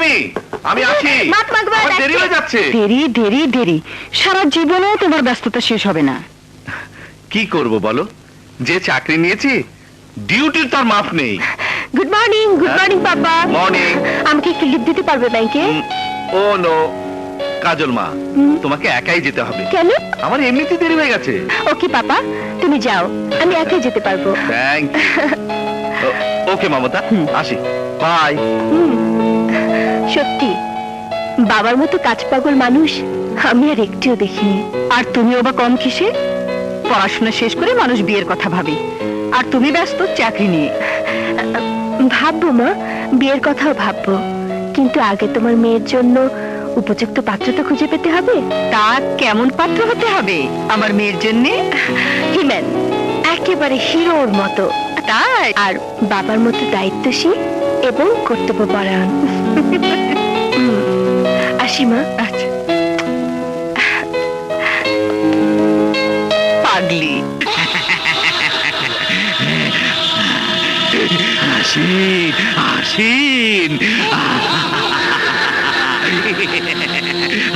তুমি, আমি আছি। আমার দেরি হয়ে যাচ্ছে। দেরি দেরি দেরি, সারা জীবনেও তোমার ব্যস্ততা শেষ হবে না। কি করব বলো, যে চাকরি নিয়েছি ডিউটির তার মাফ নেই। গুড মর্নিং, গুড মর্নিং বাবা। মর্নিং। আমাকে একটু লিভ দিতে পারবে ব্যাংকে? ও নো কাজল মা, তোমাকে একাই যেতে হবে। কেন? আমার এমনিতেই দেরি হয়ে গেছে। ওকে পাপা, তুমি যাও, আমি একাই যেতে পারবো। Thank you. ওকে মমতা, আসি, বাই। সত্যি বাবার মতো কাজ পাগল মানুষ আমি আর একটিও দেখিনি। আর তুমিও বা কম কিসে? পড়াশোনা শেষ করে মানুষ বিয়ের কথা ভাবে, আর তুমি ব্যস্ত চাকরি নিয়ে। ভাববো মা, বিয়ের কথাও ভাববো, কিন্তু আগে তোমার মেয়ের জন্য উপযুক্ত পাত্র তো খুঁজে পেতে হবে। তা কেমন পাত্র হতে হবে আমার মেয়ের জন্য? হিম্যান, একেবারে হিরোর মতো। তাই? আর বাবার মতো দায়িত্বশীল এবং কর্তব্যপরায়ণ। আসি মা। আচ্ছা। পাগলি। আসেন আসেন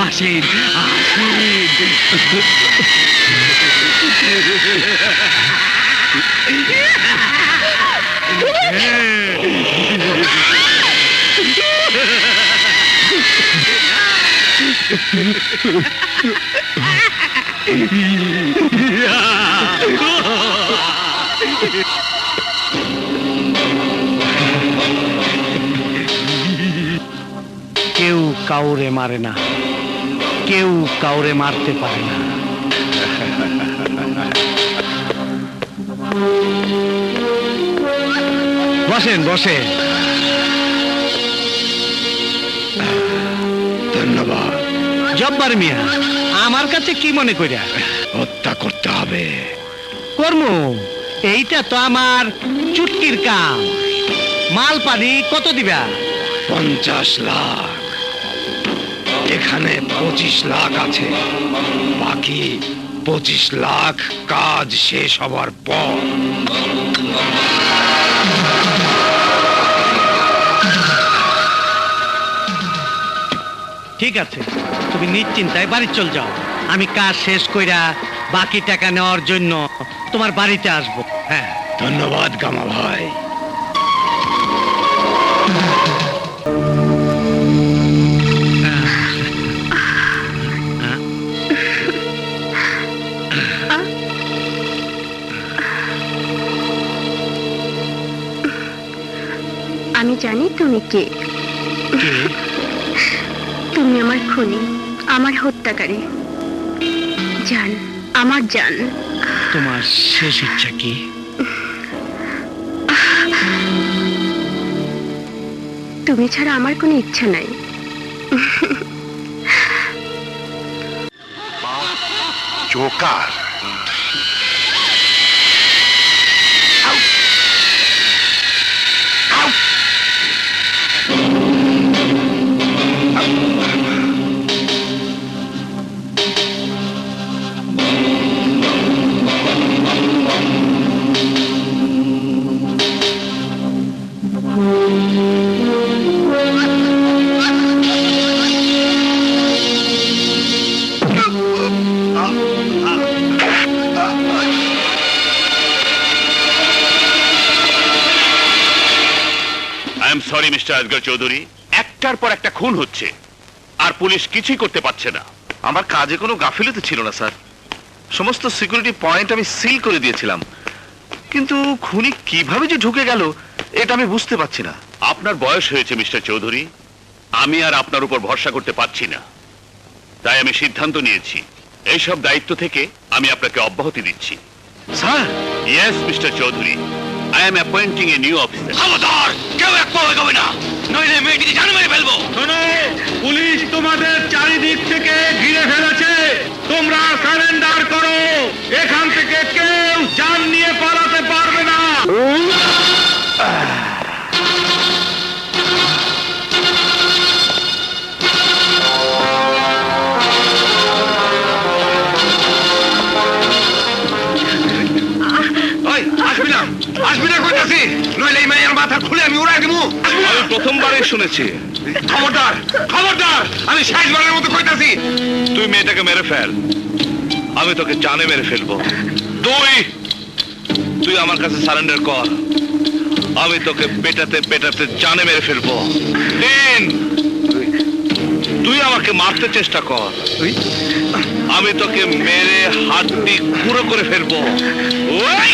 আসেন কেউ কাউরে মারে না, কেউ কাউরে মারতে পারে না। বসেন বসেন। ধন্যবাদ। জব্বার মিয়া, আমার কাছে কি মনে করিয়া? হত্যা করতে হবে। কর্ম, এইটা তো আমার চুটকির কাম। মাল পানি কত দিবা? 50 লাখ। এখানে 25 লাখ আছে, বাকি 25 লাখ কাজ শেষ হবার পর। ঠিক আছে, তুমি নিশ্চিন্তায় বাড়ি চল যাও। আমি কাজ শেষ কইরা বাকি টাকা নেওয়ার জন্য তোমার বাড়িতে আসবো। হ্যাঁ, ধন্যবাদ গামা ভাই। আমি জানি তুমি কে। তুমি আমার খুনি, আমার হত্যাকারী। জান, আমার জান। তোমার শেষ ইচ্ছা কি? তুমি ছাড়া আমার কোনো ইচ্ছা নাই। Joker. Sorry mister Asgar Chowdhury, একটার পর একটা খুন হচ্ছে আর পুলিশ কিছুই করতে পারছে না। আমার কাজে কোনো গাফিলতি ছিল না স্যার, সমস্ত সিকিউরিটি পয়েন্ট আমি সিল করে দিয়েছিলাম, কিন্তু খুনি কিভাবে যে ঢুকে গেল এটা আমি বুঝতে পারছি না। আপনার বয়স হয়েছে মিস্টার চৌধুরী, আমি আর আপনার উপর ভরসা করতে পারছি না, তাই আমি সিদ্ধান্ত নিয়েছি এইসব দায়িত্ব থেকে আমি আপনাকে অব্যাহতি দিচ্ছি। Sir? Yes mister Chowdhury, I am appointing a new officer. খবরদার, কেউ এক পা এগোবে না, নইলে মেয়েটিকে জান মেরে ফেলবো। শোনো, পুলিশ তোমাদের চারিদিক থেকে ঘিরে ফেলেছে, তোমরা সারেন্ডার করো। এখান থেকে কেউ জান নিয়ে পালাতে পারবে না। আসবি না কইতাছি, নইলে এই মেয়ের মাথা খুলে আমি উড়াই দিব। আমি প্রথমবারই শুনেছি। খবরদার খবরদার, আমি শেষবারের মতো কইতাছি। তুই মেয়েটাকে মেরে ফেল, আমি তোকে জানে মেরে ফেলবো। তুই আমার কাছে সারেন্ডার কর, আমি তোকে পেটাতে পেটাতে জানে মেরে ফেলবো। তুই আমাকে মারতে চেষ্টা কর, আমি তোকে মেরে হাড্ডি গুঁড়ো করে ফেলবো। ওই!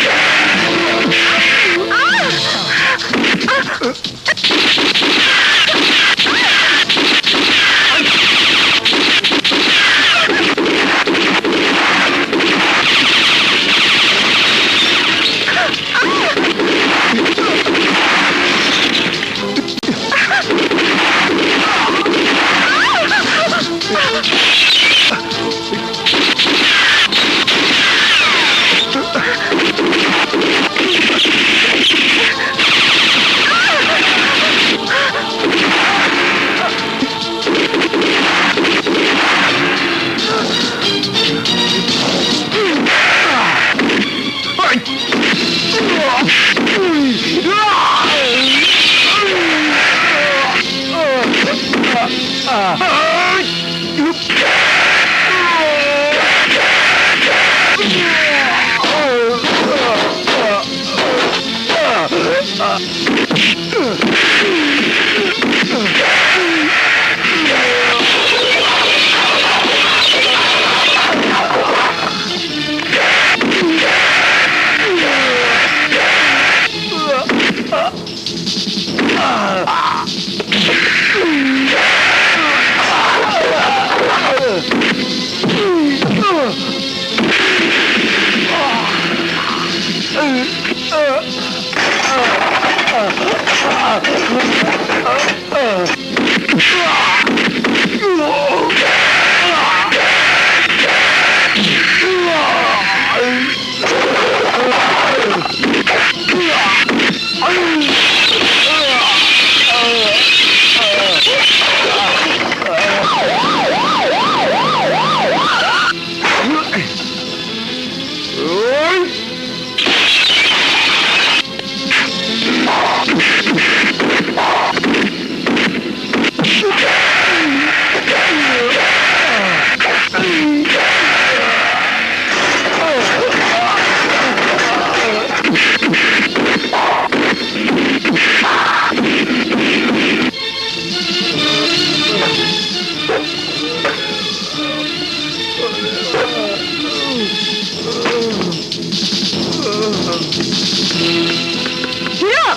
হিরো,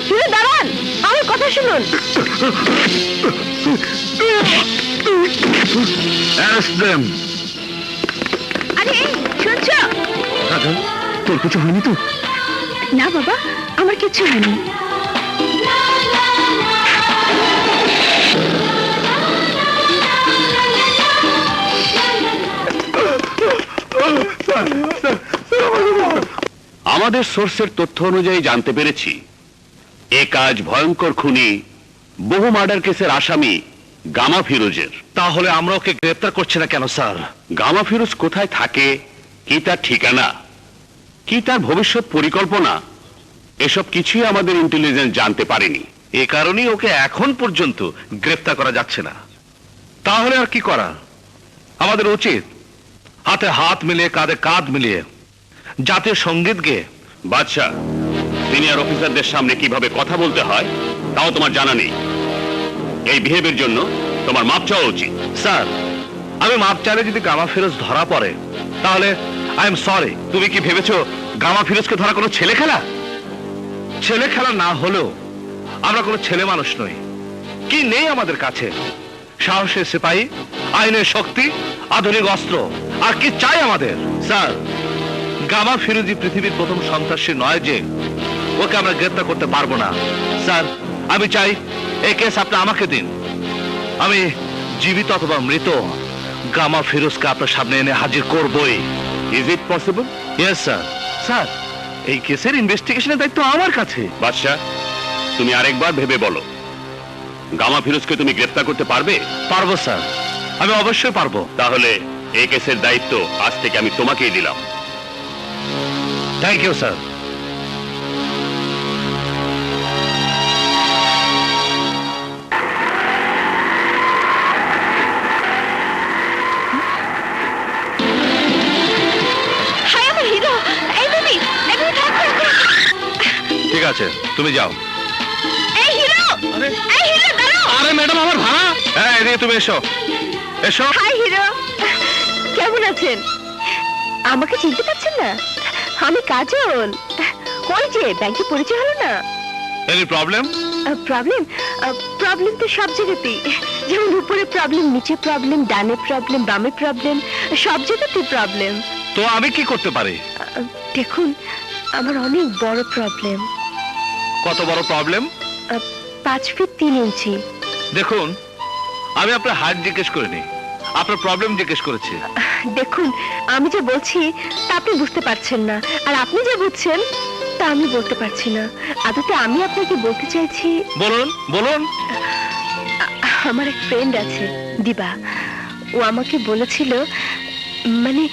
হিরো দাঁড়ান, আমার কথা শুনুন। আরে শুনছো? তোর কিছু হয়নি তো? না বাবা, আমার কিছু হয়নি। আমাদের সোর্সের তথ্য অনুযায়ী জানতে পেরেছি এ কাজ ভয়ঙ্কর খুনি বহু মার্ডার কেসের আসামি গামা ফিরোজের। তাহলে আমরা ওকে গ্রেফতার করছি না কেন স্যার? গামা ফিরোজ কোথায় থাকে, কি তার ঠিকানা, কি তার ভবিষ্যৎ পরিকল্পনা, এসব কিছুই আমাদের ইন্টেলিজেন্স জানতে পারেনি। এ কারণেই ওকে এখন পর্যন্ত গ্রেফতার করা যাচ্ছে না। তাহলে আর কি করা? আমাদের উচিত হাতে হাত মিলিয়ে কাঁধে কাঁধ মিলিয়ে জাতীয় সঙ্গীত গেয়ে। বাদশা, সিনিয়র অফিসারদের সামনে কিভাবে কথা বলতে হয় তাও তোমার জানা নেই। এই বিহেভের জন্য তোমার মাপ চাওয়া উচিত। স্যার, আমি মাপ চাইলে যদি গামা ফিরোজ ধরা পড়ে তাহলে আই এম সরি। তুমি কি ভেবেছো গামা ফিরোজকে ধরা কোনো ছেলে খেলা? ছেলে খেলা না হলেও আমরা কোনো ছেলে মানুষ নই। কি নেই আমাদের কাছে? সাহসের সিপাহী, আইনের শক্তি, আধুনিক অস্ত্র, আর কি চাই আমাদের? স্যার, গামা ফিরোজি পৃথিবীর প্রথম সন্ত্রাসী নয় যে ওকে আমরা গ্রেফতার করতে পারবো না। স্যার, আমি চাই এই কেস আপনি আমাকে দিন। আমি জীবিত অথবা মৃত গামা ফিরোজকে আপনার সামনে এনে হাজির করবই। Is it possible? Yes sir. Sir, এই কেসের ইনভেস্টিগেশনের দায়িত্ব আমার কাছে। বাদশা, তুমি আরেকবার ভেবে বলো, গামা ফিরোজকে তুমি গ্রেফতার করতে পারবে? পারবো স্যার, আমি অবশ্যই পারবো। তাহলে এই কেসের দায়িত্ব আজ থেকে আমি তোমাকেই দিলাম। Thank you sir. ঠিক আছে, তুমি যাও। এই হিরো, এই হিরো দাঁড়াও। আরে ম্যাডাম, আমার ভাড়া। হ্যাঁ, এদিকে তুমি এসো, এসো। হাই হিরো, কেমন আছেন? আমাকে চিনতে পারছেন না? আমি কাজল। ওই যে ব্যাংকে পরিচয় হলো না। Any problem? প্রবলেম তো সব জায়গাতেই, যেমন উপরে প্রবলেম, নিচে প্রবলেম, ডানে প্রবলেম, বামে প্রবলেম, সব জায়গাতেই প্রবলেম। তো আমি কি করতে পারি? দেখুন, আমার অনেক বড় প্রবলেম। কত বড় প্রবলেম? 5 ফিট 3 ইঞ্চি। দেখুন, আমি আপনার হাইট জিজ্ঞেস করিনি, আপনার প্রবলেম জিজ্ঞেস করেছি। দেখুন, আমি যে বলছি তা আপনি বুঝতে পারছেন না, আর আপনি যে বুঝছেন তা আমি বলতে পারছি না। আদতে আমি আপনাকে বলতে চাইছি, বলুন, বলুন। আমার এক ফ্রেন্ড আছে, দিবা। ও আমাকে বলেছিল, মানে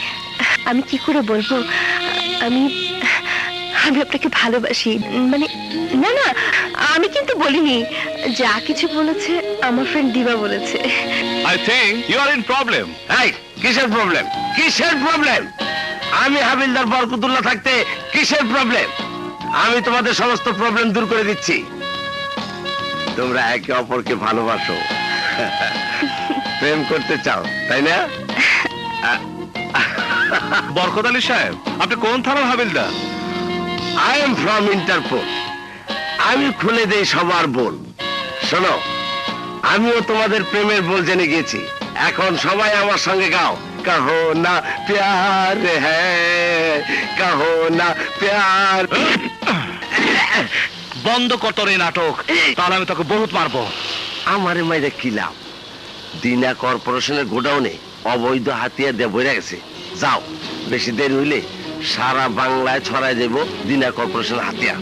আমি কি করে বলবো, আমি আমি আপনাকে ভালোবাসি। মানে না না, আমি কিন্তু বলিনি, যা কিছু বলেছে আমার ফ্রেন্ড দিবা বলেছে। I think you are in problem. এই কিসের প্রবলেম? কিসের প্রবলেম? আমি হাবিলদার বরকতুল্লাহ থাকতে কিসের প্রবলেম? আমি তোমাদের সমস্ত প্রবলেম দূর করে দিচ্ছি। তোমরা একে অপরকে ভালোবাসো, প্রেম করতে চাও, তাই না? বরকত আলী সাহেব, আপনি কোন থানার হাবিলদার? I am from Interpol. আমি খুলে দেই সবার বল। শোনো, আমিও তোমাদের প্রেমের বল জেনে গেছি। এখন সবাই আমার সঙ্গে গাও, কহো না প্যার হ্যায়, কহো না প্যার। বন্ধ কর তোর এই নাটক, তাহলে আমি তোকে বহুত মারবো। আমারে মাইরে কি লাভ? দিনা কর্পোরেশনের গোডাউনে অবৈধ হাতিয়ার দিয়ে বইরা গেছে। যাও, বেশি দেরি হইলে সারা বাংলায় ছড়ায় যাব দিনা কর্পোরেশনের হাতিয়ার।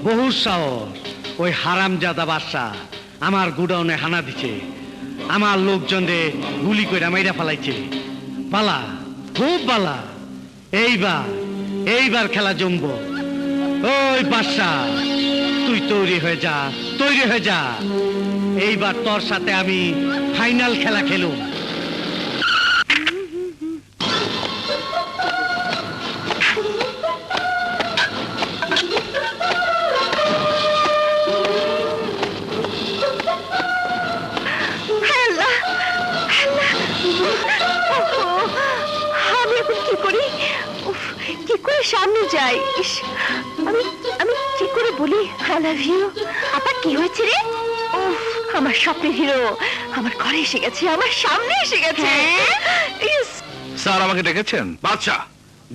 বহু সাহস, ওই হারামজাদা বাদশা আমার গুডাউনে হানা দিছে, আমার লোকজনরে গুলি কইরা মাইরা ফেলাইছে। বালা, খুব বালা। এইবার খেলা জমবো। ওই বাদশা, তুই তৈরি হয়ে যা, তৈরি হয়ে যা। এইবার তোর সাথে আমি ফাইনাল খেলা খেলুম। আমি এখন কি করি? উফ, কি করে সামনে যাই? ইস, আমি কি করে করে বলি আই লাভ ইউ। আপা কি হয়েছে রে? উফ, আমার স্বপ্নের হিরো আমার ঘরে এসে গেছে, আমার সামনে এসে গেছে। Yes! স্যার আমাকে ডেকেছেন? বাদশা,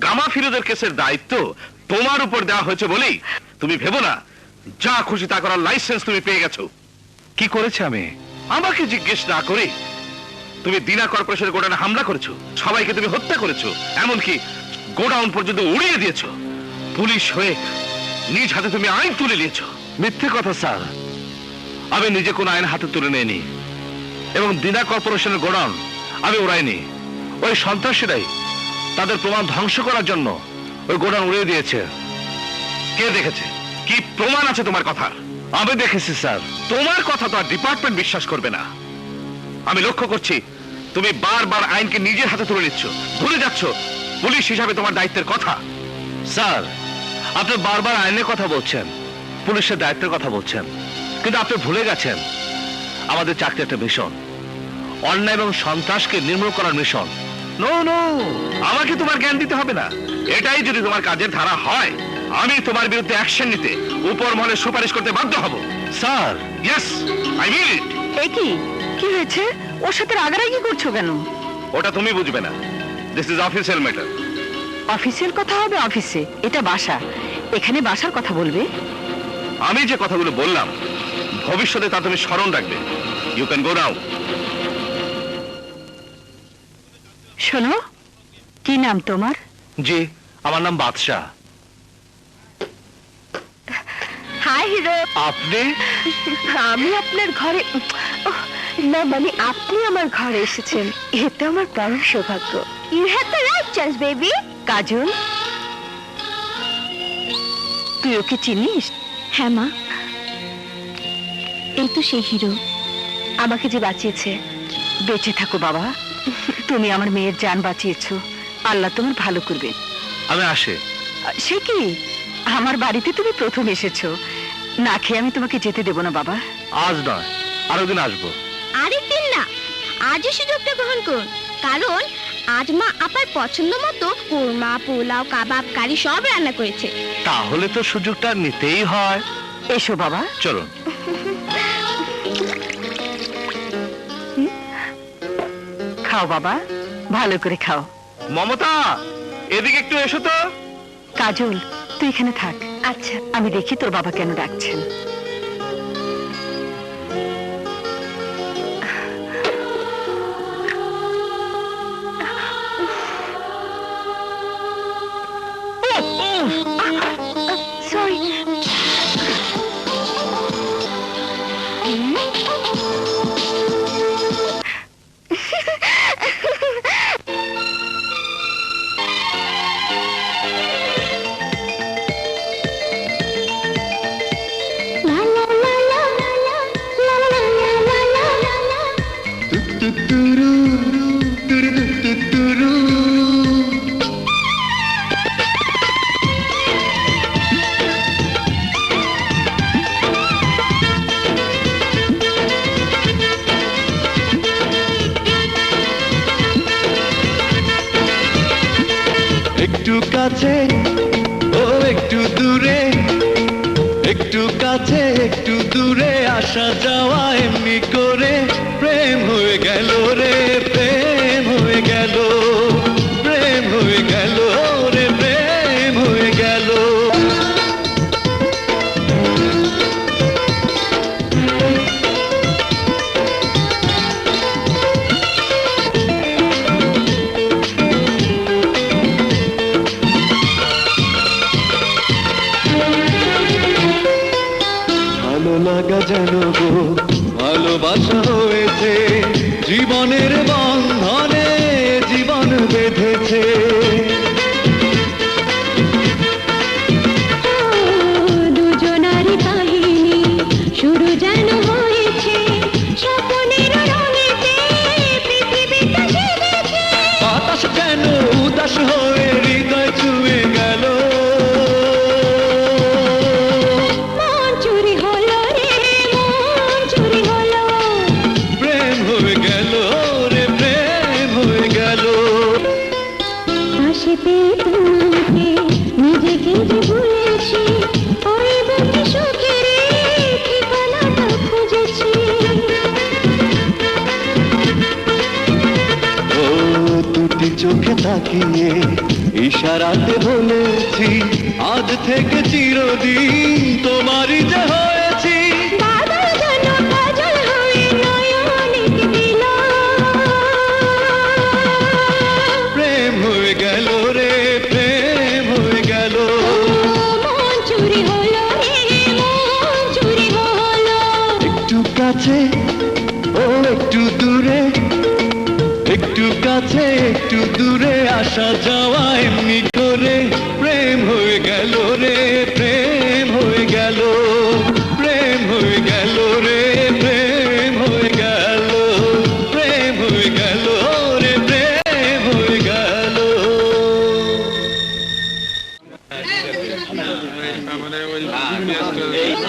গামা ফিরোজের কেসের দায়িত্ব তোমার উপর দেওয়া হয়েছে বলেই তুমি ভেবো না যা খুশি তা করার লাইসেন্স তুমি পেয়ে গেছো। কি করেছে আমি? আমাকে জিজ্ঞেস না করে তুমি দিনা কর্পোরেশনের গোডাউনে হামলা করেছো, সবাইকে তুমি হত্যা করেছো, এমনকি গোডাউন পর্যন্ত উড়িয়ে দিয়েছো। পুলিশ হয়ে নিজ হাতে তুমি আইন তুলে নিয়েছো। মিথ্যে কথা স্যার, আমি নিজে কোন আইন হাতে তুলে নেইনি এবং দিনা কর্পোরেশনের গোডাউন আমি উড়াইনি। ওই সন্ত্রাসীরাই তাদের প্রমাণ ধ্বংস করার জন্য ওই গোডাউন উড়িয়ে দিয়েছে। কে দেখেছে? কি প্রমাণ আছে তোমার কথা? আমি দেখেছি স্যার। তোমার কথা তো আর ডিপার্টমেন্ট বিশ্বাস করবে না। আমি লক্ষ্য করছি তুমি বারবার আইনকে নিজের হাতে তুলে নিচ্ছ, ভুলে যাচ্ছ পুলিশ হিসাবে তোমার দায়িত্বের কথা। স্যার, আপনি বারবার আইনের কথা বলছেন, পুলিশের দায়িত্বের কথা বলছেন, কিন্তু আপনি ভুলে গেছেন আমাদের চাকরি একটা মিশন, অন্যায় এবং সন্ত্রাসকে নির্মূল করার মিশন। নো নো, আমাকে তোমার জ্ঞান দিতে হবে না। এটাই যদি তোমার কাজের ধারা হয়, আমি তোমার বিরুদ্ধে অ্যাকশন নিতে উপর মহলে সুপারিশ করতে বাধ্য হব। স্যার, ইয়েস, আই মিন ইট। এ কি হয়েছে? ওর সাথে রাগারাগি করছো কেন? ওটা তুমি বুঝবে না। This is official matter. Official কথা হবে অফিসে, এটা বাসা, এখানে বাসার কথা বলবে। আমি যে কথাগুলো বললাম ভবিষ্যতে তা তুমি স্মরণ রাখবে। You can go now. শোনো, কি নাম তোমার? জি, আমার নাম বাদশাহ। Hi hero. আপনি? আমি আপনার ঘরে, না মানে আপনি আমার ঘরে এসেছেন, এটা আমার পরম সৌভাগ্য। You have the right chance baby. Kajal, তুই ওকে চিনিস? হ্যাঁ মা, এই তো সেই হিরো আমাকে যে বাঁচিয়েছে। বেঁচে থাকো বাবা, তুমি আমার মেয়ের জান বাঁচিয়েছো, আল্লাহ তোমার ভালো করবে। আমি আসে। সে কি, আমার বাড়িতে তুমি প্রথম এসেছো, না খেয়ে আমি তোমাকে যেতে দেব না বাবা। আজ নয়, আরো দিন আসবো। আরেকদিন না, আজই সুযোগটা গ্রহণ করুন, কারণ আজ মা আপার পছন্দ মতো কোরমা, পোলাও, কাবাব, কারি সব রান্না করেছে। তাহলে তো সুযোগটা নিতেই হয়। এসো বাবা, চলুন। খাও বাবা, ভালো করে খাও। মমতা, এদিকে একটু এসো তো। কাজল, তুই এখানে থাক। আচ্ছা, আমি দেখি তোর বাবা কেন ডাকছেন। সরি। একটু কাছে ও একটু দূরে, একটু কাছে একটু দূরে, আসা যাওয়া এমনি করে প্রেম হয়ে গেল রে, প্রেম হয়ে গেল, প্রেম হয়ে গেল রে, প্রেম হয়ে গেল। ভালো লাগা যেন গো ভালোবাসা হয়েছে, জীবনের বন্ধনে জীবন বেঁধেছে। দুজনারই কাহিনী শুরু যেন হয়েছে, স্বপ্নের রঙেতে পৃথিবীটা সেজেছে। বাতাস যেন উদাস হয়ে হৃদয় ছুঁয়ে গেল, মন চুরি হলো রে, মন চুরি হলো। প্রেম হয়ে গেল রে, প্রেম হয়ে গেল। পাশে পেয়ে তোমাকে নিজেকে যে ভুলেছি, ওই বুকে চোখে তাকিয়ে ইশারাতে বলেছি আজ থেকে চিরদিন তোমারই যে হয়েছি বাদল যেন কাজল হয়ে নয়নে দিল প্রেম হয়ে গেল রে প্রেম হয়ে গেল মন চুরি হলো রে মন চুরি হলো একটু কাছে ও একটু দূরে একটু কাছে একটু দূরে আসা যাওয়া এমনি করে প্রেম হয়ে গেল রে প্রেম হয়ে গেল প্রেম হয়ে গেল রে প্রেম হয়ে গেল প্রেম হয়ে গেল রে প্রেম হয়ে গেল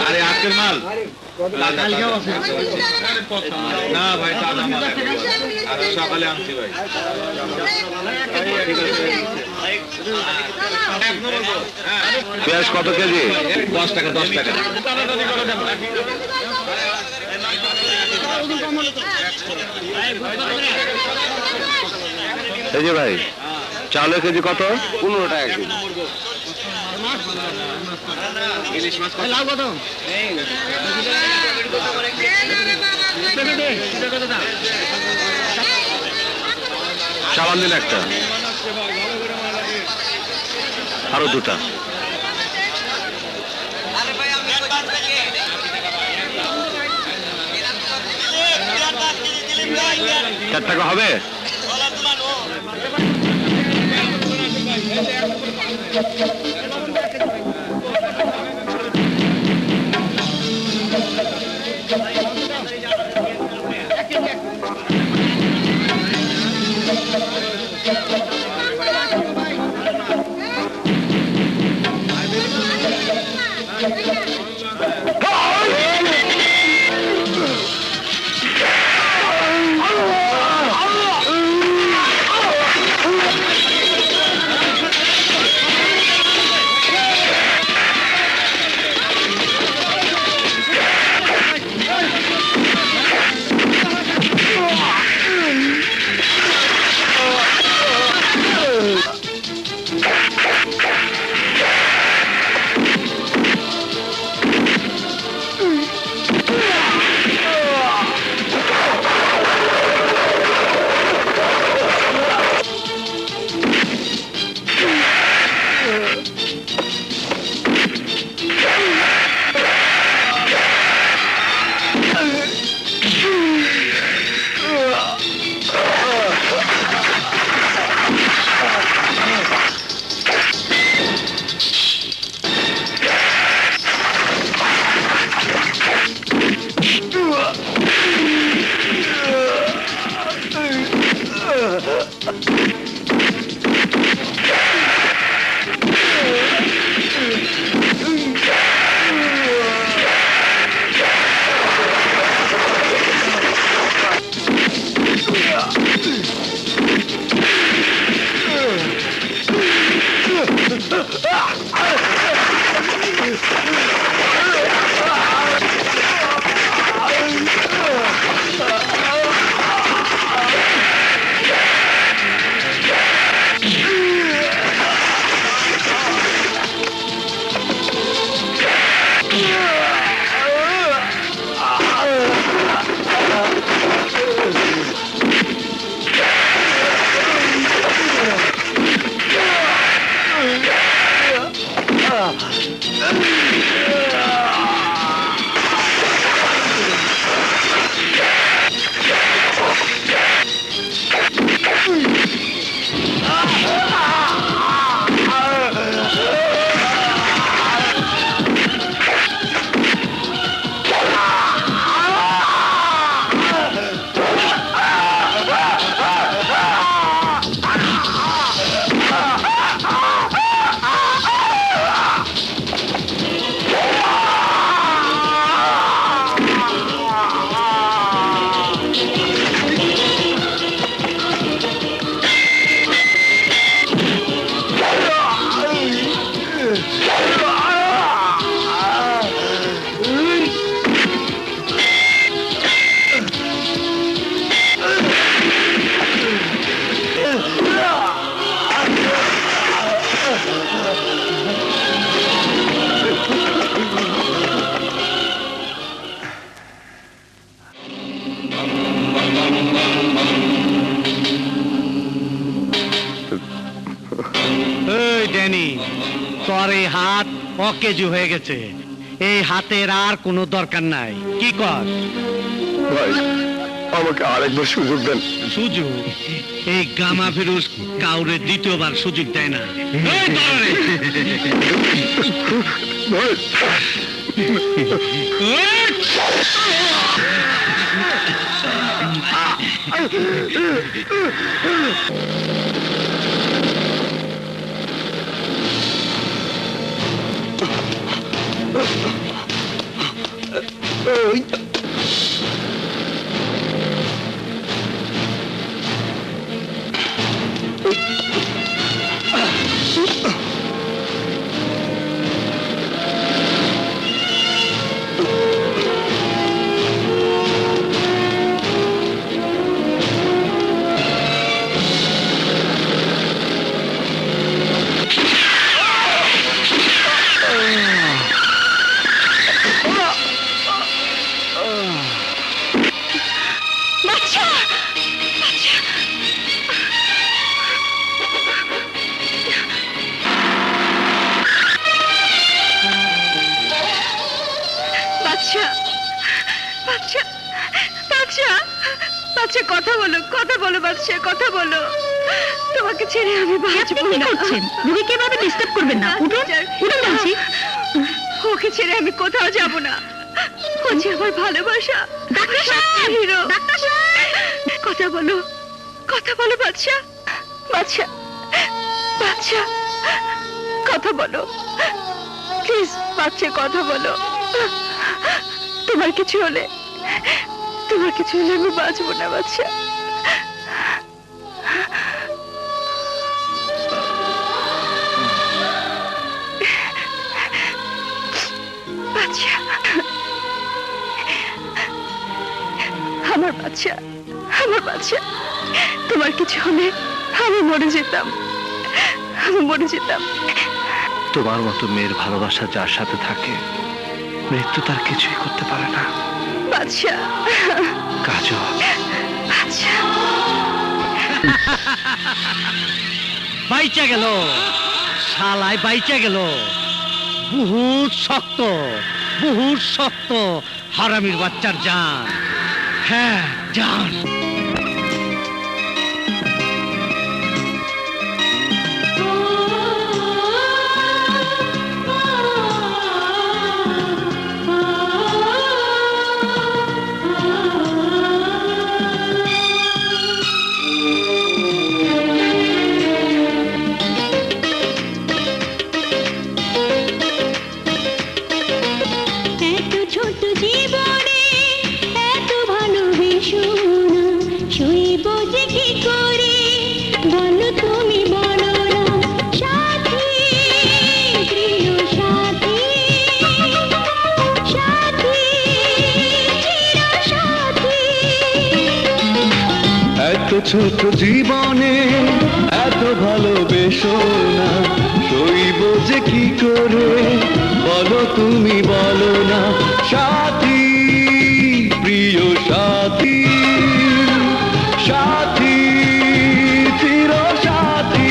আরে আজকের মাল না ভাই আর সকালে আনছি ভাই পেঁয়াজ কত কেজি? 10 টাকা 10 টাকা এই যে ভাই চালের কেজি কত? 15 টাকা কেজি। ইলিশ মাছ লাউ কত সাবান দিন একটা, আরো দুটা। 4 টাকা হবে? ড্যানি, তোর এই হাত অকেজু হয়ে গেছে। এই হাতের আর কোনো দরকার নাই। কি কর? ভাই আমাকে আরেকবার সুযোগ দেন। সুযোগ? এই গামা ফিরোজ কাউরে দ্বিতীয়বার সুযোগ দেয় না। এই ধর রে। ভাই বাচ্চা, বাচ্চা, বাচ্চা, বাচ্চা, কথা বলো, কথা বলো বাচ্চা, কথা বলো। তোমাকে ছেড়ে আমি বাঁচবো না। রুহিকে এভাবে ডিস্টার্ব করবেন না। উঠুন, উঠুন বলছি। ওকে ছেড়ে আমি কোথাও যাব না। ও যে আমার ভালোবাসা, ডাক্তার সাহেব, হিরো। ডাক্তার সাহেব, কথা বলো, কথা বলো বাচ্চা, বাচ্চা, বাচ্চা, কথা বলো প্লিজ বাচ্চা, কথা বলো। তোমার কিছু হলে, তোমার কিছু হলে আমি বাঁচবো না বাচ্চা। বাচ্চা, আমার বাচ্চা, আমার বাচ্চা, তোমার কিছু হলে আমি মরে যেতাম, আমি মরে যেতাম। তোমার মতো মেয়ের ভালোবাসা যার সাথে থাকে, মৃত্যু তার কিছুই করতে পারে না। বাচ্চা, কাজল, বাচ্চা, বাইচা গেল, শালায় বাইচা গেল। বহুত শক্ত, বহুত শক্ত হারামির বাচ্চার জান। হ্যাঁ, জান। ছোট জীবনে এত ভালোবেসো না, সইব যে কি করে বলো তুমি, বলো না সাথী, প্রিয় সাথী, সাথী, চির সাথী।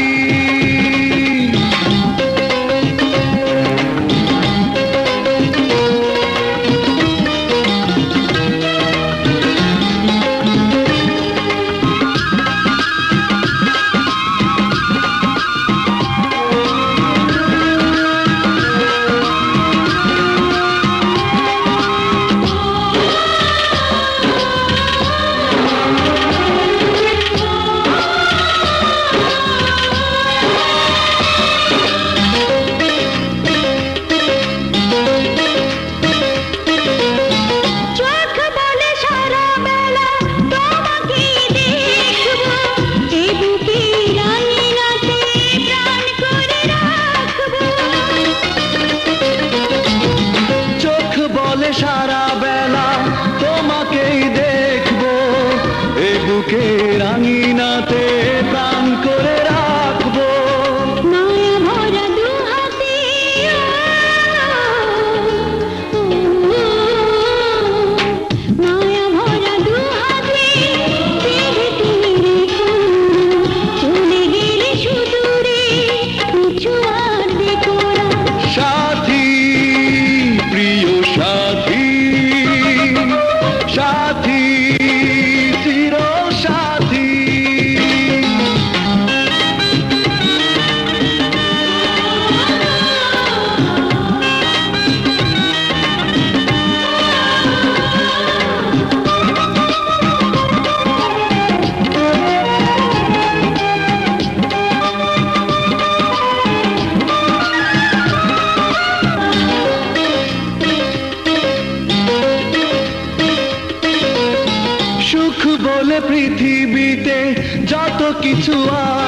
কিছু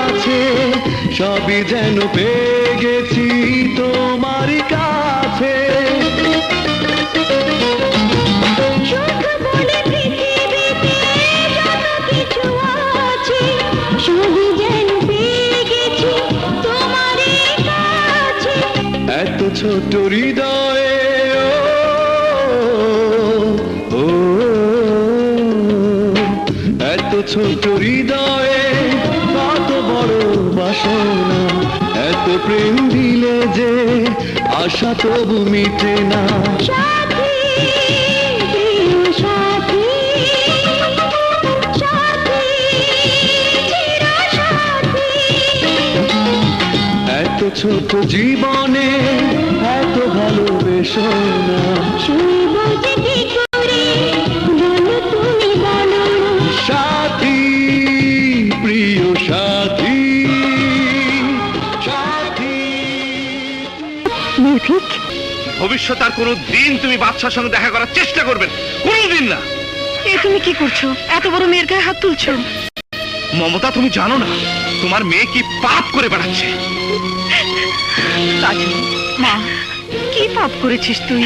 আছে সবই যেন পেয়ে গেছি তোমার কাছে। সুখ বলে পৃথিবীতে যত কিছু আছে সবই যেন পেয়ে গেছি তোমারই কাছে। এত ছোট হৃদয়ে ও, ও, এত ছোট হৃদয়ে কত বড় বাসনা, এত প্রেম দিলে যে আশা তবু মিটে না। সাথী প্রিয় সাথী, সাথী চিরসাথী। এত ছোট জীবনে এত ভালোবেসো না। শুভ যে কি করে বলো তুমি বলো না। সাথী প্রিয় সাথী, সাথী। নির্ভীক, ভবিষ্যৎ আর কোনো দিন তুমি বাদশার সঙ্গে দেখা করার চেষ্টা করবেন, কোনোদিন না। এ তুমি কি করছো? এত বড় মেয়ের গায়ে হাত তুলছো। মমতা, তুমি জানো না তোমার মেয়ে কি পাপ করে বেড়াচ্ছে। কাজল, মা, কি পাপ করেছিস তুই?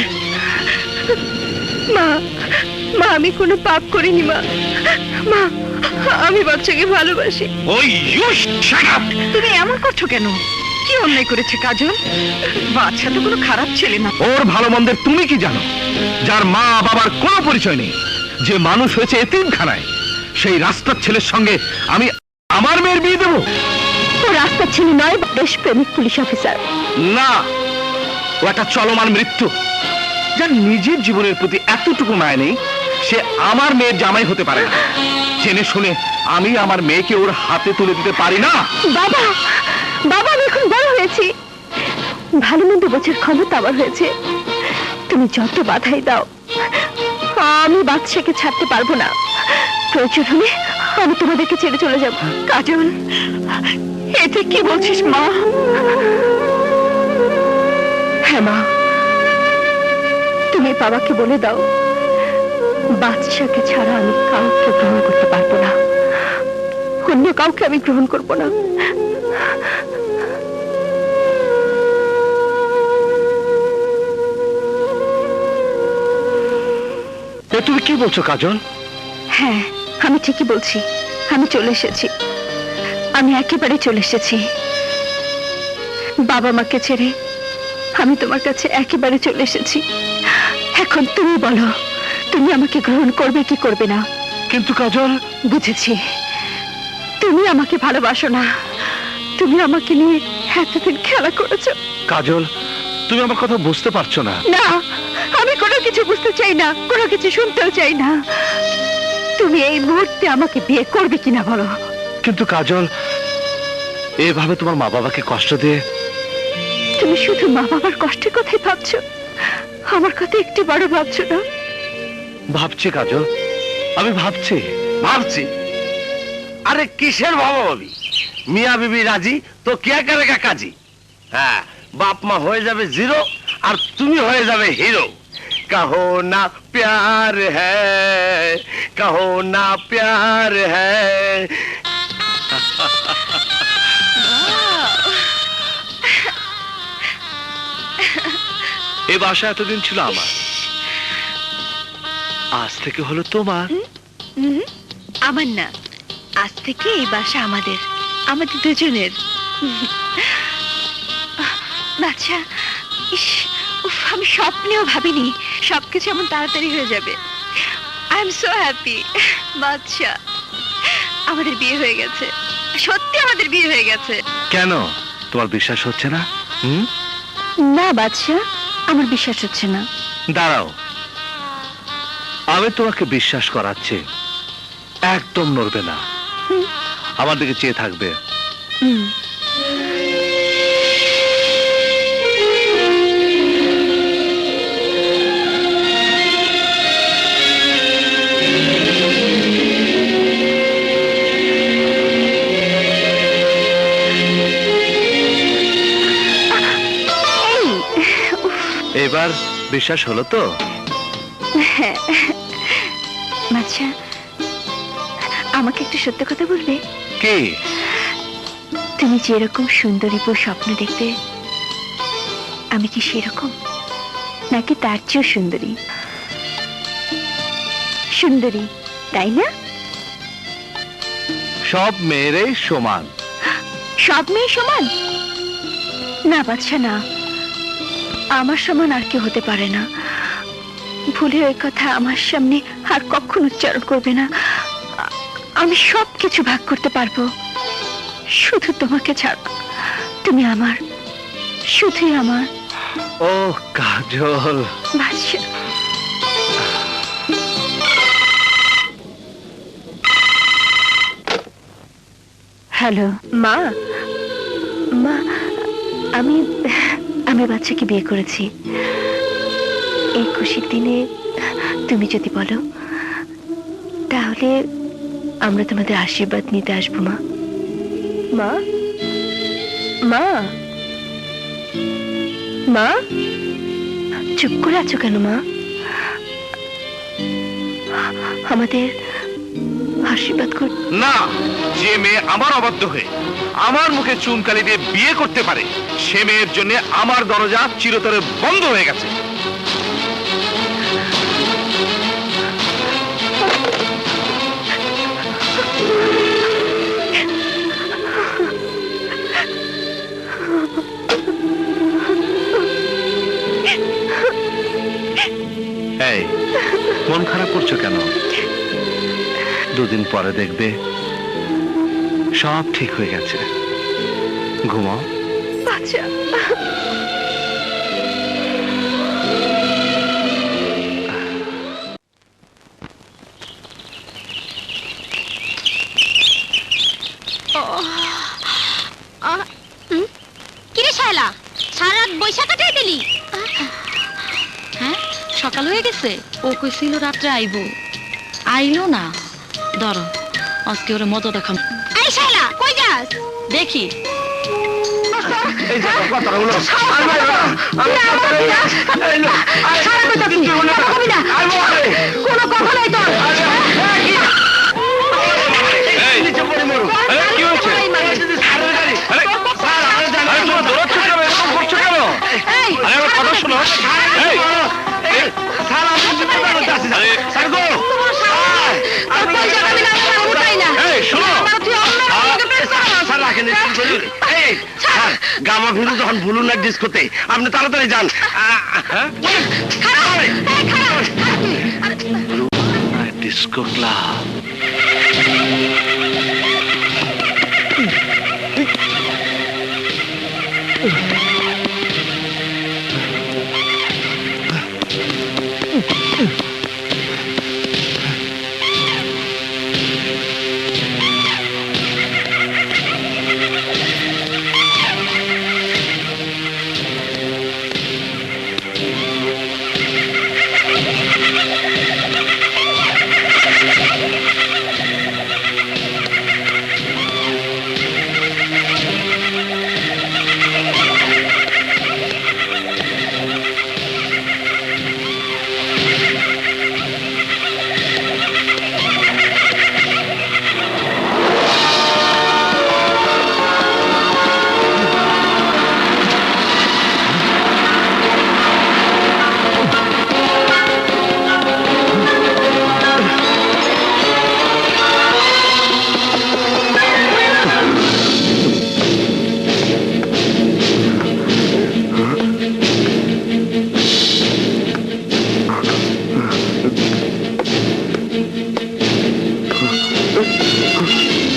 মা, মা আমি কোনো পাপ করিনি মা। মা, আমি বাচ্চাকে ভালোবাসি। ওই ইউ শাট আপ। তুমি এমন করছো কেন? কি অন্যায় করেছে কাজল? বাচ্চা তো কোনো খারাপ ছেলে না। ওর ভালো মন্দের তুমি কি জানো? যার মা বাবার কোনো পরিচয় নেই, যে মানুষ হয়েছে এতিমখানায়, সেই রাস্তার ছেলের সঙ্গে আমি আমার মেয়ের বিয়ে দেবো? ও রাস্তার ছেলে নয়, দেশপ্রেমিক পুলিশ অফিসার। না, ও একটা চলমান মৃত্যু। যার নিজের জীবনের প্রতি এতটুকু মায়া নেই, সে আমার মেয়ের জামাই হতে পারে না। জেনে শুনে আমি আমার মেয়েকে ওর হাতে তুলে দিতে পারি না। বাবা, বাবা আমি এখন বড় হয়েছি, ভালো মন্দ বোঝার ক্ষমতা আমার হয়েছে। তুমি যত বাধাই দাও, আমি বাচ্চাকে ছাড়তে পারবো না। প্রয়োজন হলে আমি তোমাদেরকে ছেড়ে চলে যাব। কাজল, এতে কি বলছিস মা? হ্যাঁ মা, তুমি বাবাকে বলে দাও বাচ্চাকে ছাড়া আমি কাউকে গ্রহণ করতে পারবো না, অন্য কাউকে আমি গ্রহণ করবো না। এ তুমি কি বলছো কাজল? হ্যাঁ, আমি ঠিকই বলছি। আমি চলে এসেছি, আমি একেবারে চলে এসেছি। বাবা মাকে ছেড়ে আমি তোমার কাছে একেবারে চলে এসেছি। এখন তুমি বলো, তুমি আমাকে গ্রহণ করবে কি করবে না? কিন্তু কাজল, বুঝেছি তুমি আমাকে ভালোবাসো না। তুমি আমাকে নিয়ে এতদিন খেলা করেছো। কাজল, তুমি আমার কথা বুঝতে পারছো না। না, আমি কোনো কিছু বুঝতে চাই না, কোনো কিছু শুনতেও চাই না। তুমি এই মুহূর্তে আমাকে বিয়ে করবে কিনা বলো। কিন্তু কাজল, এভাবে তোমার মা বাবাকে কষ্ট দিয়ে তুমি শুধু মা বাবার কষ্টের কথাই ভাবছো, আমার কথা একটু বড় ভাবছো না? ভাবছি কাজল, আমি ভাবছি। ভাবছি? আরে কিসের ভাবাভাবি? মিয়া বিবি রাজি তো কে করেগা কাজী। হ্যাঁ, বাপ মা হয়ে যাবে জিরো আর তুমি হয়ে যাবে হিরো। कहो ना प्यार है, कहो ना प्यार है। এই বাসা এতদিন ছিল আমার, আজ থেকে হলো তোমার। আমার না, আজ থেকে এই বাসা আমাদের, আমাদের দুজনের। বাচ্চা, ইস, উফ, আমি স্বপ্নেও ভাবিনি সবকিছু এমন তাড়াতাড়ি হয়ে যাবে। I am so happy. বাচ্চা, আমাদের বিয়ে হয়ে গেছে, সত্যি আমাদের বিয়ে হয়ে গেছে। কেন তোমার বিশ্বাস হচ্ছে না? না বাচ্চা, আমার বিশ্বাস হচ্ছে না। দাঁড়াও, আমি তোমাকে বিশ্বাস করাচ্ছি। একদম নড়বে না, আমার দিকে চেয়ে থাকবে। এবার বিশ্বাস হলো তো? আচ্ছা, আমাকে একটু সত্য কথা বলবে? কি? তুমি যেরকম সুন্দরী বউ স্বপ্ন দেখতে, আমি কি সেরকম, নাকি তার চেয়েও সুন্দরী? সুন্দরী, তাই না? সব মেয়েরাই সমান। সব মেয়ে সমান না বাচ্চা, না। আমার সমান আর কেউ হতে পারে না। ভুলে ওই কথা আমার সামনে আর কখনো উচ্চারণ করবে না। আমি সব কিছু ভাগ করতে পারবো, শুধু তোমাকে ছাড়া। তুমি আমার, শুধুই আমার। ও কাজল, বাচ্চা। হ্যালো মা। মা, আমি আমি বাচ্চাকে বিয়ে করেছি। এই খুশির দিনে তুমি যদি বলো, তাহলে আমরা তোমাদের আশীর্বাদ নিতে আসবো। মা, মা, মা, মা, চুপ করে আছো কেন মা? আমাদের আশীর্বাদ কর। না, যে মেয়ে আমার অবাধ্য হয়ে আমার মুখে চুনকালি দিয়ে বিয়ে করতে পারে, সে মেয়ের জন্য আমার দরজা চিরতরে বন্ধ হয়ে গেছে। এই, মন খারাপ করছো কেন? দুদিন পরে দেখবে সব ঠিক হয়ে গেছে। ঘুমাও। আচ্ছা। কিরে শায়লা, সারা রাত বৈশা কাটাই দিলি? হ্যাঁ, সকাল হয়ে গেছে। ও কইছিল রাত্রে আইবো, আইলো না। ধরো, আজকে ওরে মজা দেখাম। এই শায়লা, কই যাস? দেখি কোনো কথা নাই তোর। কি হয়েছে? কথা শোনো। গামা ভিড়ু যখন ভুলুন না ডিস্কোতে, আপনি তাড়াতাড়ি যান। Disco club.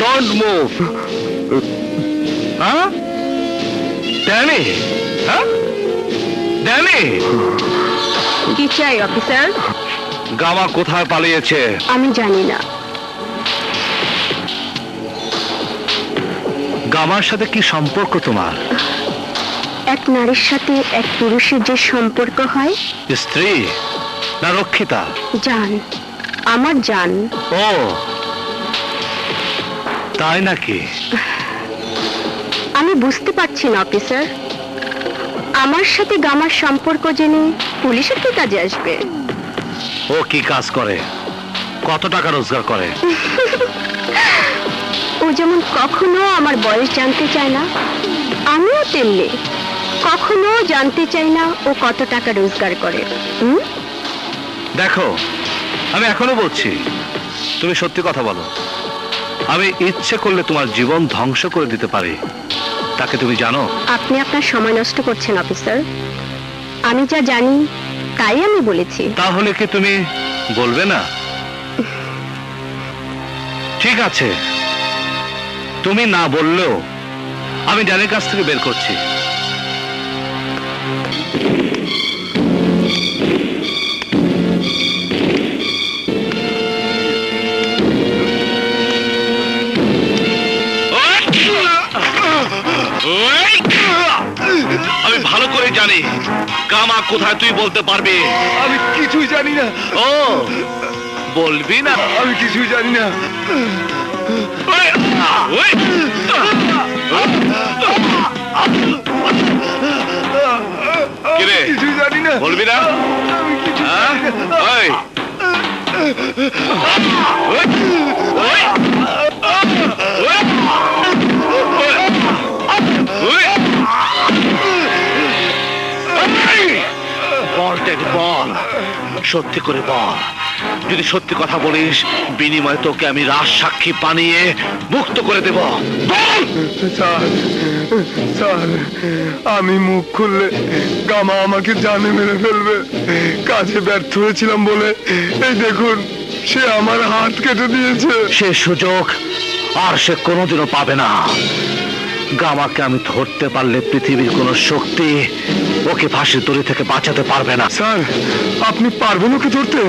Don't move. Huh? Danny? Huh? Danny? কি চাই অফিসার? গামা কোথায় পালিয়েছে? আমি জানি না। গামার সাথে কি সম্পর্ক তোমার? এক নারীর সাথে এক পুরুষের যে সম্পর্ক হয়। স্ত্রী না রক্ষিতা? জান, আমার জান। ও তাই নাকি? আমি বুঝতে পারছি না অফিসার, আমার সাথে গামার সম্পর্ক জেনে পুলিশের কি কাজে আসবে? ও কি কাজ করে? কত টাকা রোজগার করে? ও যেমন কখনো আমার বয়স জানতে চায় না, আমিও তেমনি কখনো জানতে চাই না ও কত টাকা রোজগার করে। দেখো, আমি এখনো বলছি, তুমি সত্যি কথা বলো। আমি ইচ্ছে করলে তোমার জীবন ধ্বংস করে দিতে পারি, তাকে তুমি জানো? আপনি আপনার সময় নষ্ট করছেন অফিসার। আমি যা জানি তাই আমি বলেছি। তাহলে কি তুমি বলবে না? ঠিক আছে, তুমি না বললেও আমি ড্যানের কাছ থেকে বের করছি। আমি ভালো করে জানি কামা কোথায়, তুই বলতে পারবি? আমি কিছুই জানি না, ও বলবি না? আমি কিছুই জানি না। কিরে, কিছুই জানি না, বলবি না? আমি কিছু হ্যাঁ? ওই, বল টেক, বল, সত্যি করে বল। যদি সত্যি কথা বলিস, বিনিময়ে তোকে আমি রাজ সাক্ষী বানিয়ে মুক্ত করে দেব। স্যার, স্যার, আমি মুখ খুললে গামা আমাকে জানে মেরে ফেলবে। কাজে ব্যর্থ হয়েছিলাম বলে এই দেখুন, সে আমার হাত কেটে দিয়েছে। সে সুযোগ আর সে কোনোদিনও পাবে না। গামাকে আমি ধরতে পারলে পৃথিবীর কোনো শক্তি ওকে ফাঁসির দড়ি থেকে বাঁচাতে পারবে না। স্যার, আপনি পারবেন ওকে ধরতে?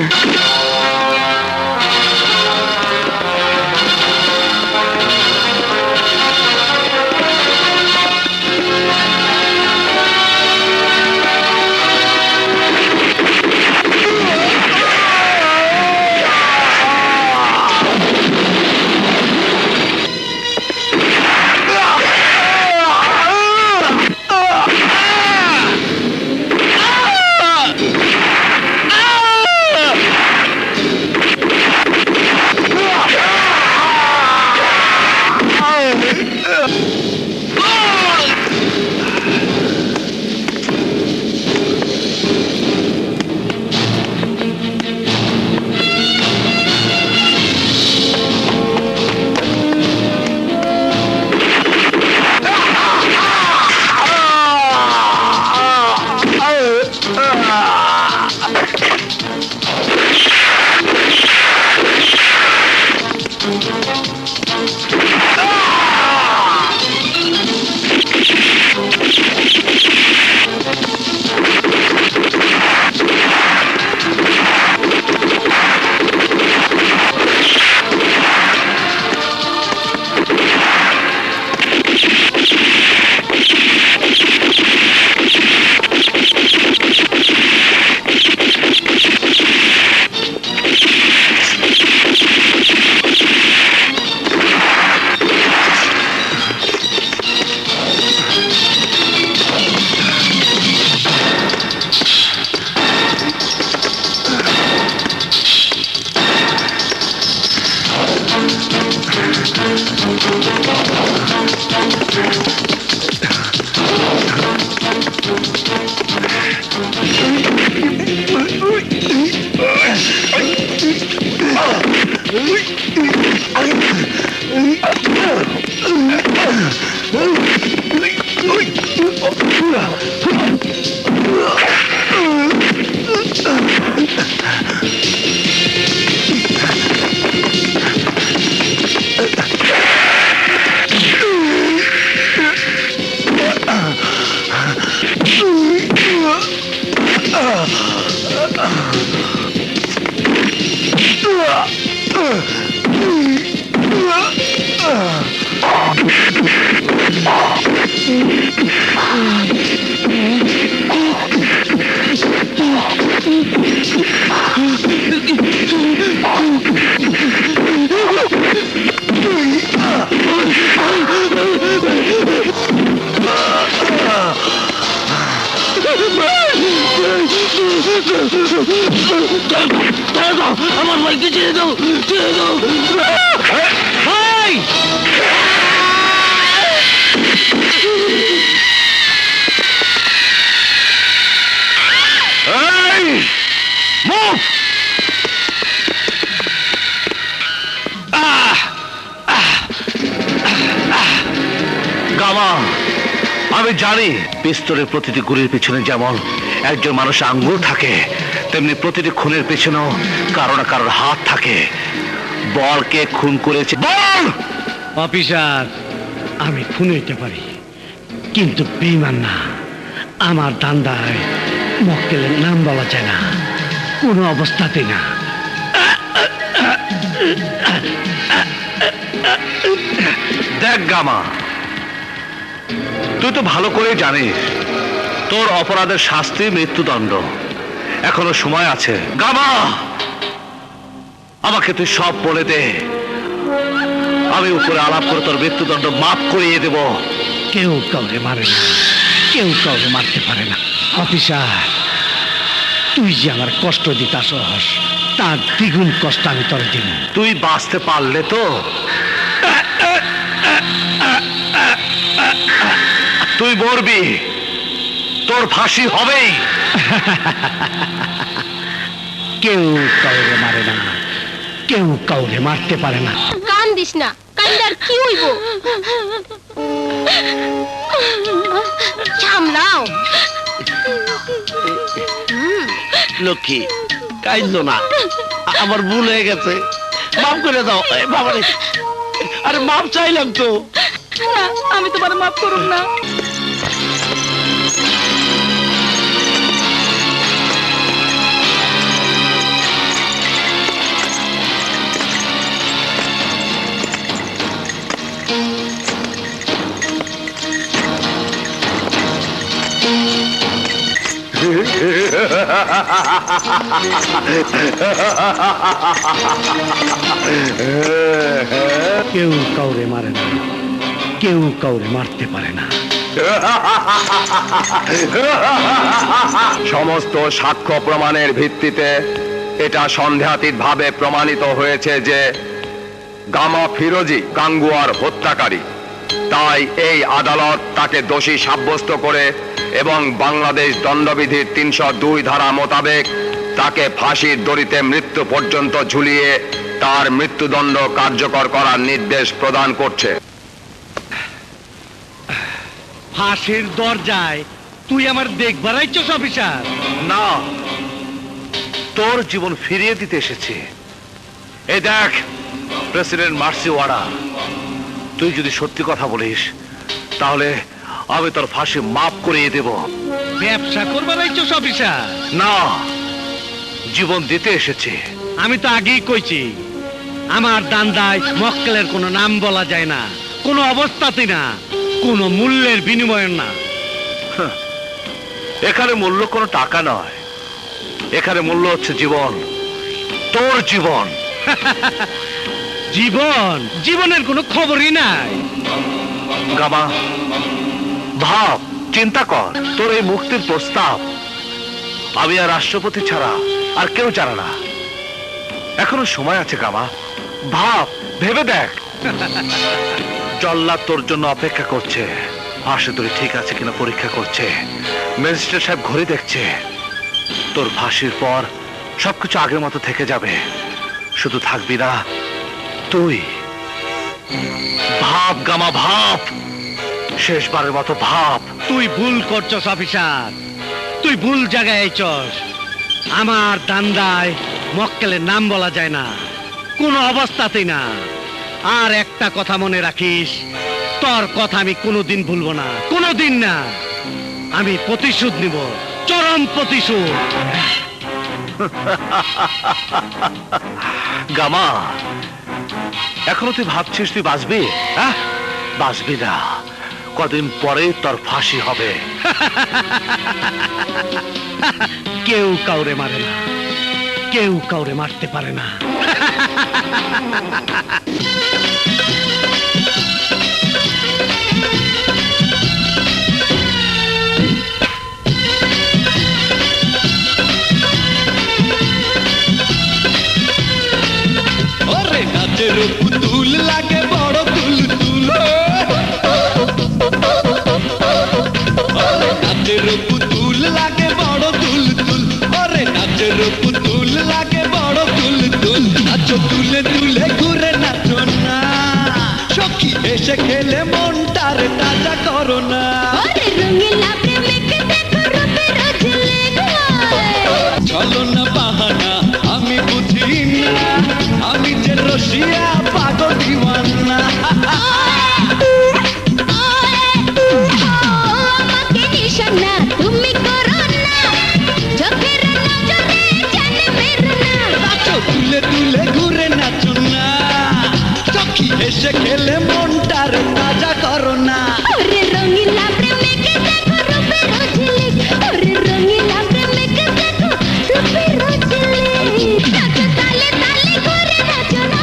আমার ভাইকে ছেড়ে দাও, ছেড়ে দাও। ভাই, এই মুভ! গামা, আমি জানি পিস্তলের প্রতিটি গুলির পিছনে যেমন একজন মানুষ আঙ্গুল থাকে, তেমনি প্রতিটি খুনের পেছনেও কারো না কারোর হাত থাকে। বলকে খুন করেছে বল! অফিসার, আমি খুন হইতে পারি, কিন্তু বেঈমান না। আমার দান্দায় মক্কেলের নাম বলা যায় না, কোনো অবস্থাতে না। দেখ গামা, তুই তো ভালো করে জানিস তোর অপরাধের শাস্তি মৃত্যুদণ্ড। এখনো সময় আছে। গামা, আমাকে তুই সব বলে দে, আমি উপরে আলাপ করে তোর মৃত্যুদণ্ড মাফ করিয়ে দেব। কেউ কাউরে মারে না, কেউ কাউরে মারতে পারে না। অফিসার, তুই যে আমার কষ্ট দিতাছস, তার দ্বিগুণ কষ্ট আমি তোর দিব। তুই বাঁচতে পারলে তো তুই মরবি, তোর ফাঁসি হবেই। কেউ কাউরে মারে না, কেউ কাউরে মারতে পারে না। কান দিস না, কান্দার কি হইব? সামলাও। লক্ষ্মী, কাইন্দ না, আমার ভুল হয়ে গেছে, মাফ করে দাও। বাবা রে, আরে মাফ চাইলাম তো। না, আমি তোমার মাফ করুম না। কেউ কাউরে মারে না, কেউ কাউরে মারতে পারে না। সমস্ত সাক্ষ্য প্রমাণের ভিত্তিতে এটা সন্দেহাতীতভাবে প্রমাণিত হয়েছে যে গামা ফিরোজি গাঙ্গুয়ার হত্যাকারী। তাই এই আদালত তাকে দোষী সাব্যস্ত করে এবং বাংলাদেশ দণ্ডবিধির ৩০২ ধারা মোতাবেক তাকে ফাঁসির দড়িতে মৃত্যু পর্যন্ত ঝুলিয়ে তার মৃত্যুদণ্ড কার্যকর করার নির্দেশ প্রদান করছে। ফাঁসির দরজায় তুই আমার দেখবার আইছস অফিসার? না, তোর জীবন ফিরিয়ে দিতে এসেছি। এই দেখ প্রেসিডেন্ট মার্সি ওয়ারা, তুই যদি সত্যি কথা বলিস তাহলে আমি তোর ফাঁসি মাফ করিয়ে দেব। ব্যবসা করবার আইছস অফিসার? না, জীবন দিতে এসেছি। আমি তো আগেই কইছি, আমার দান্দায় মক্কেলের কোনো নাম বলা যায় না, কোনো অবস্থাতে না, কোনো মূল্যের বিনিময়ের না। এখানে মূল্য কোনো টাকা নয়, এখানে মূল্য হচ্ছে জীবন, তোর জীবন। জীবন? জীবনের কোনো খবরই নাই। গামা, ভাব, চিন্তা কর, তোর এই মুক্তির প্রস্তাব আমি আর রাষ্ট্রপতি ছাড়া আর কেউ জানে না। এখনো সময় আছে গামা, ভাব, ভেবে দেখ। জল্লাদ তোর জন্য অপেক্ষা করছে, ফাঁসি তুই ঠিক আছে কিনা পরীক্ষা করছে, ম্যাজিস্ট্রেট সাহেব ঘড়ি দেখছে। তোর ফাঁসির পর সবকিছু আগের মতো থেকে যাবে, শুধু থাকবি না তুই। ভাব গামা, ভাব, শেষবারের মতো ভাব। তুই ভুল করছস অফিসার, তুই ভুল জায়গায় আইছস। আমার দান্দায় মক্কেলের নাম বলা যায় না, কোনো অবস্থাতেই না। আর একটা কথা মনে রাখিস, তোর কথা আমি কোনোদিন ভুলবো না, কোনোদিন না। আমি প্রতিশোধ নিব, চরম প্রতিশোধ। গামা, এখনো তুই ভাবছিস তুই বাঁচবি? হ্যাঁ, বাঁচবি না, কদিন পরে তোর ফাঁসি হবে। কেউ কাউরে মারে না, কেউ কাউরে মারতে পারে না। ওরে নাচের পুতুল লাগে বড় হেসে খেলে মনটার তাজা করো না ওরে রঙিলা প্রেমিক দেখো রূপের ঝিলিক চলো না বাহানা আমি বুঝি না আমি যে রসিয়া পাগল দিওয়ানা আমাকে নিশানা তুমি করো না চোখের নজরে জানে মেরো না নাচো তুলে তুলে ঘুরে নাচো না চকি হেসে খেলে মনটার তাজা করো না ওরে রঙিলা প্রেমিক দেখো রূপের ঝিলিক ওরে রঙিলা প্রেমিক দেখো রূপের ঝিলিক নাচো তালে তালে ঘুরে নাচো না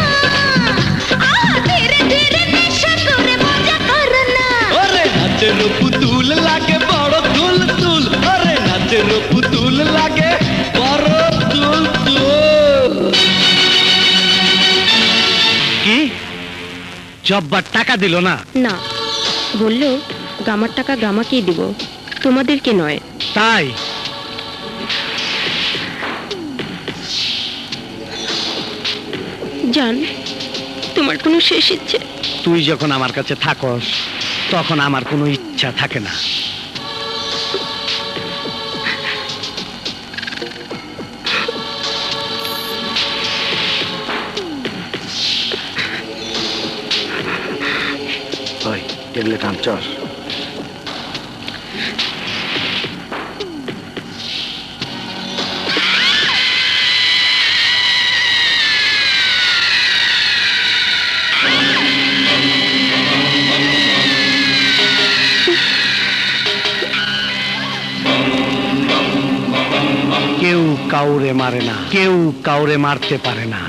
ধীরে ধীরে নেশা করে মজা করো না ওরে নাচের পুতুল লাগে বড় তুল তুল ওরে নাচের পুতুল লাগে বড় তুল তুল কি জব্বার টাকা দিল না? না, বললো গামার টাকা গামাকেই দিব, তোমাদেরকে নয়। তাই জান, তোমার কোনো শেষ ইচ্ছে? তুই যখন আমার কাছে থাকস তখন আমার কোনো ইচ্ছা থাকে না। ওই টেবিলে কাম চল কেউ কাউরে মারে না, কেউ কাউরে মারতে পারে না।